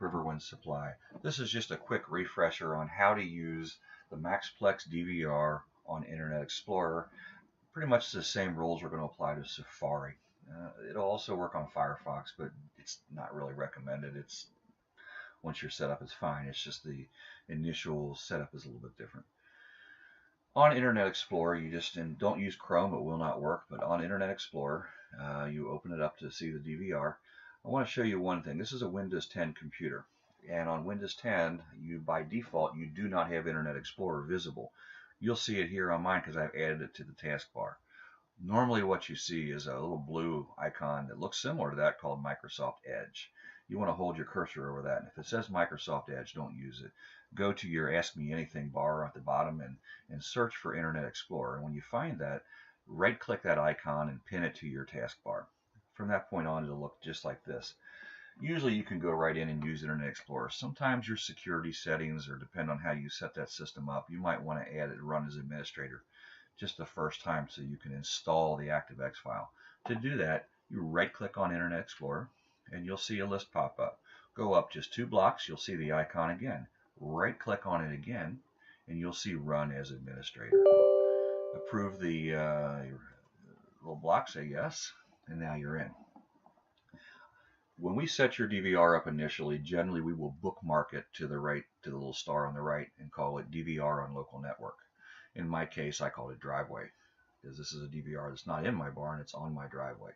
Riverwind Supply. This is just a quick refresher on how to use the MaxPlex DVR on Internet Explorer. Pretty much the same rules are going to apply to Safari. It'll also work on Firefox, but it's not really recommended. It's once you're set up, it's fine. It's just the initial setup is a little bit different. On Internet Explorer, you just don't use Chrome, it will not work, but on Internet Explorer, you open it up to see the DVR. I want to show you one thing. This is a Windows 10 computer, and on Windows 10, by default, you do not have Internet Explorer visible. You'll see it here on mine because I've added it to the taskbar. Normally what you see is a little blue icon that looks similar to that called Microsoft Edge. You want to hold your cursor over that, and if it says Microsoft Edge, don't use it. Go to your Ask Me Anything bar at the bottom and search for Internet Explorer. And when you find that, right-click that icon and pin it to your taskbar. From that point on, it'll look just like this. Usually you can go right in and use Internet Explorer. Sometimes your security settings, or depend on how you set that system up, you might want to add it run as administrator just the first time so you can install the ActiveX file. To do that, you right-click on Internet Explorer and you'll see a list pop up. Go up just 2 blocks, you'll see the icon again. Right-click on it again and you'll see Run as Administrator. Approve the little block, say yes, and now you're in. When we set your DVR up initially, generally we will bookmark it to the right, to the little star on the right, and call it DVR on local network. In my case, I call it driveway, because this is a DVR that's not in my barn, it's on my driveway.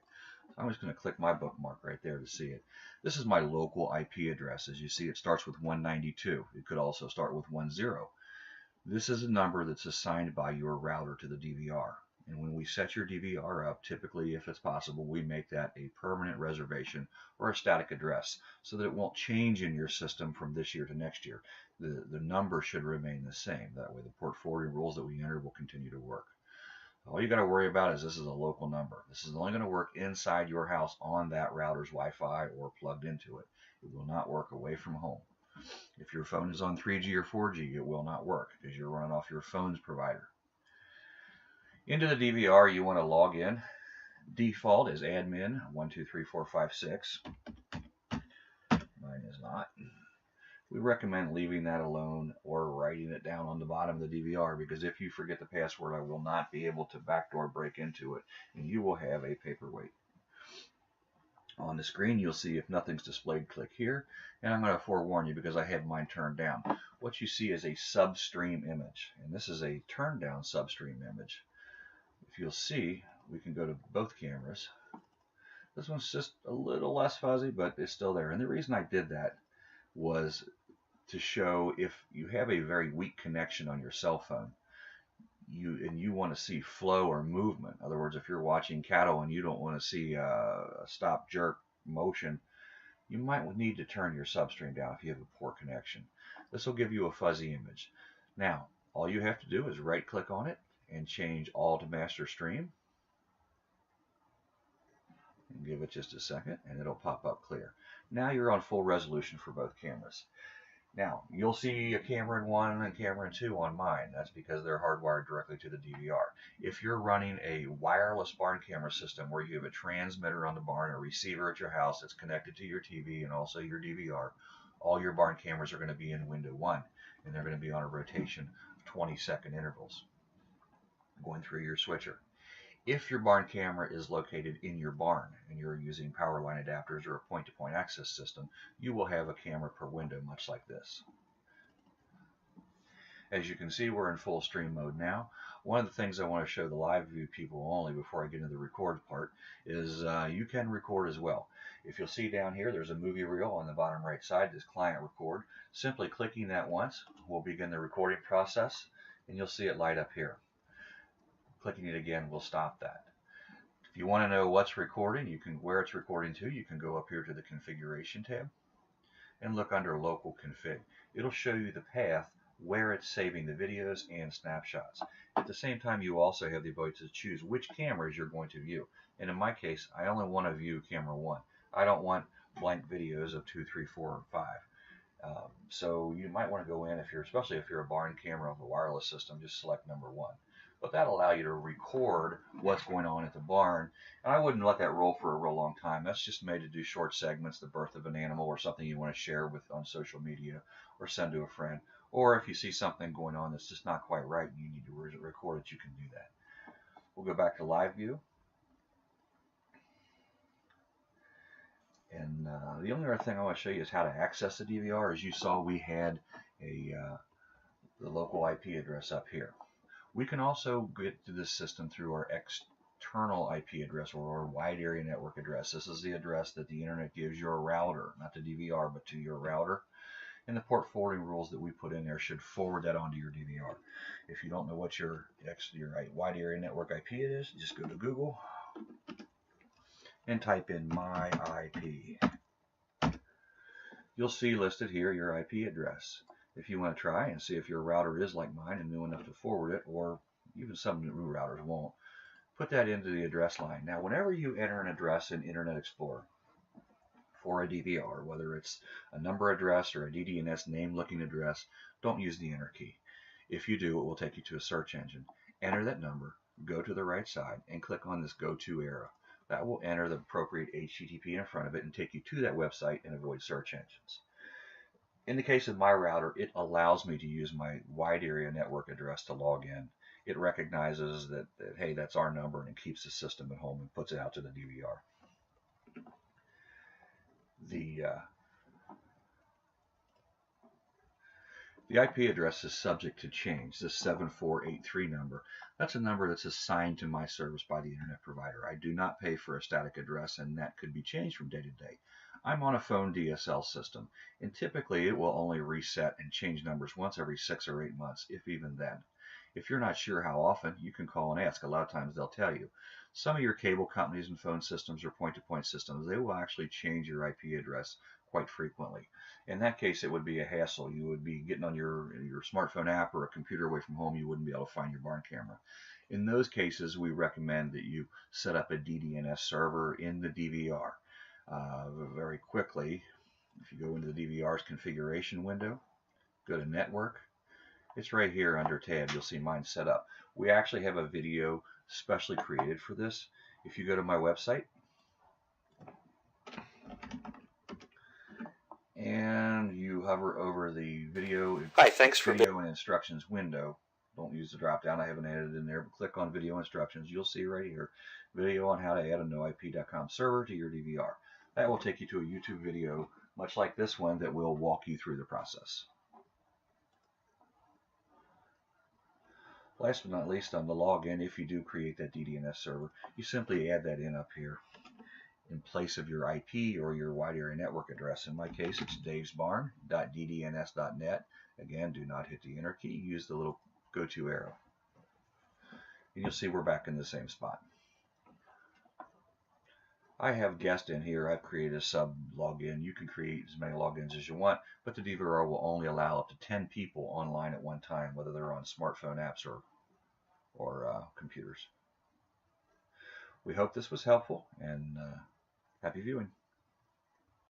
So I'm just going to click my bookmark right there to see it. This is my local IP address. As you see, it starts with 192. It could also start with 10. This is a number that's assigned by your router to the DVR. And when we set your DVR up, typically, if it's possible, we make that a permanent reservation or a static address so that it won't change in your system from this year to next year. The number should remain the same. That way the port forwarding rules that we enter will continue to work. All you got to worry about is this is a local number. This is only going to work inside your house on that router's Wi-Fi or plugged into it. It will not work away from home. If your phone is on 3G or 4G, it will not work because you're running off your phone's provider. Into the DVR, you want to log in. Default is admin 123456. Mine is not. We recommend leaving that alone or writing it down on the bottom of the DVR, because if you forget the password, I will not be able to backdoor break into it, and you will have a paperweight. On the screen, you'll see if nothing's displayed, click here, and I'm going to forewarn you because I have mine turned down. What you see is a substream image, and this is a turned down substream image. If you'll see, we can go to both cameras. This one's just a little less fuzzy, but it's still there. And the reason I did that was to show if you have a very weak connection on your cell phone, you want to see flow or movement. In other words, if you're watching cattle and you don't want to see a stop jerk motion, you might need to turn your substream down if you have a poor connection. This will give you a fuzzy image. Now, all you have to do is right click on it and change all to master stream. And give it just a second and it'll pop up clear. Now you're on full resolution for both cameras. Now, you'll see a camera in 1 and camera in 2 on mine. That's because they're hardwired directly to the DVR. If you're running a wireless barn camera system where you have a transmitter on the barn, a receiver at your house that's connected to your TV and also your DVR, all your barn cameras are going to be in window 1, and they're going to be on a rotation of 20-second intervals going through your switcher. If your barn camera is located in your barn and you're using power line adapters or a point-to-point access system, you will have a camera per window, much like this. As you can see, we're in full stream mode now. One of the things I want to show the live view people only before I get into the record part is you can record as well. If you'll see down here, there's a movie reel on the bottom right side, this client record. Simply clicking that once will begin the recording process, and you'll see it light up here. Clicking it again will stop that. If you want to know what's recording, where it's recording to, you can go up here to the configuration tab and look under local config. It'll show you the path where it's saving the videos and snapshots. At the same time, you also have the ability to choose which cameras you're going to view. And in my case, I only want to view camera 1. I don't want blank videos of 2, 3, 4, and 5. So you might want to go in, especially if you're a barn camera of a wireless system, just select number 1. but that'll allow you to record what's going on at the barn. And I wouldn't let that roll for a real long time. That's just made to do short segments, the birth of an animal or something you want to share with on social media or send to a friend. Or if you see something going on that's just not quite right and you need to record it, you can do that. We'll go back to live view. And the only other thing I want to show you is how to access the DVR. As you saw, we had the local IP address up here. We can also get to this system through our external IP address or our wide area network address. This is the address that the internet gives your router, not the DVR, but to your router. And the port forwarding rules that we put in there should forward that onto your DVR. If you don't know what your wide area network IP is, just go to Google and type in my IP. You'll see listed here your IP address. If you want to try and see if your router is like mine and new enough to forward it, or even some new routers won't, put that into the address line. Now, whenever you enter an address in Internet Explorer for a DVR, whether it's a number address or a DDNS name-looking address, don't use the enter key. If you do, it will take you to a search engine. Enter that number, go to the right side, and click on this Go To arrow. That will enter the appropriate HTTP in front of it and take you to that website and avoid search engines. In the case of my router, it allows me to use my wide area network address to log in. It recognizes that hey, that's our number, and it keeps the system at home and puts it out to the DVR. The IP address is subject to change. This 7483 number, that's a number that's assigned to my service by the internet provider. I do not pay for a static address, and that could be changed from day to day. I'm on a phone DSL system, and typically it will only reset and change numbers once every 6 or 8 months, if even then. If you're not sure how often, you can call and ask. A lot of times they'll tell you. Some of your cable companies and phone systems or point-to-point systems, they will actually change your IP address quite frequently. In that case, it would be a hassle. You would be getting on your smartphone app or a computer away from home. You wouldn't be able to find your barn camera. In those cases, we recommend that you set up a DDNS server in the DVR. Very quickly, if you go into the DVR's configuration window, go to Network. It's right here under Tab. You'll see mine set up. We actually have a video specially created for this. If you go to my website and you hover over the video and instructions window, don't use the drop down, I haven't added it in there, but click on video instructions. You'll see right here video on how to add a noip.com server to your DVR. That will take you to a YouTube video much like this one that will walk you through the process. Last but not least, on the login, if you do create that DDNS server, you simply add that in up here in place of your IP or your wide area network address. In my case, it's davesbarn.ddns.net. Again, do not hit the enter key. Use the little go to arrow. And you'll see we're back in the same spot. I have guest in here. I've created a sub login. You can create as many logins as you want, but the DVR will only allow up to 10 people online at one time, whether they're on smartphone apps or computers. We hope this was helpful, and happy viewing.